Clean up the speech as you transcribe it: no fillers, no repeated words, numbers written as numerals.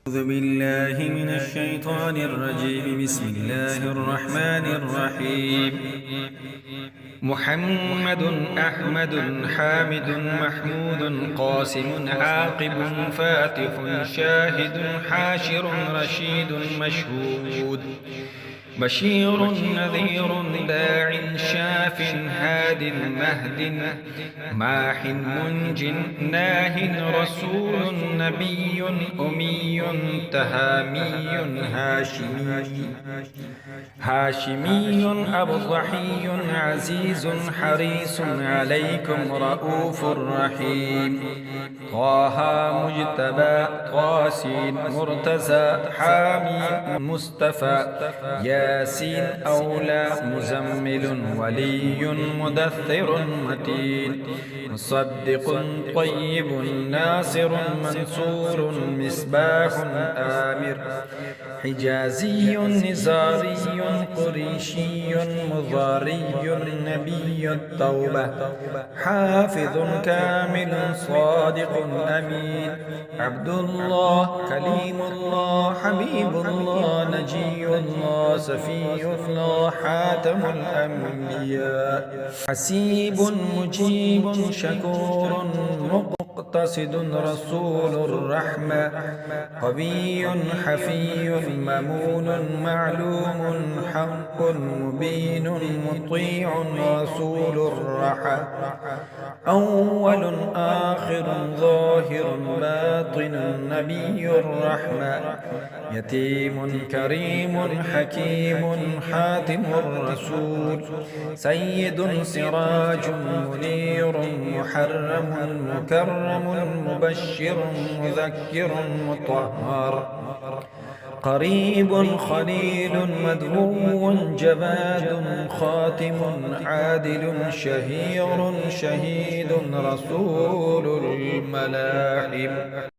أعوذ بالله من الشيطان الرجيم. بسم الله الرحمن الرحيم. محمد أحمد حامد محمود قاسم عاقب فاتح شاهد حاشر رشيد مشهود بشير نذير داع شاف هاد مهد ماح منج ناه رسول نبي أمي تهامي هاشمي أبضحي عزيز حريص عليكم رؤوف رحيم. طه مجتبى طاسين مرتزى حامي مصطفى ياسين أولى مزمل ولي مدثر متين مصدق طيب ناصر منصور مصباح آمر حجازي نزاري قريشي مضاري نبي التوبة حافظ كامل صادق أمين عبد الله كليم الله حبيب الله نجي الله سفي الله حاتم الأنبياء حسيب مجيب شكور مقتصد رسول الرحمة قوي حفي ممون معلوم حق مبين مطيع رسول الرحى أول آخر ظاهر باطن نبي الرحمة يتيم كريم حكيم حاتم الرسول سيد سراج منير محرم مكرم مبشر مذكر مطهر قريب خليل مدعو جواد خاتم عادل شهير شهيد رسول الملاحم.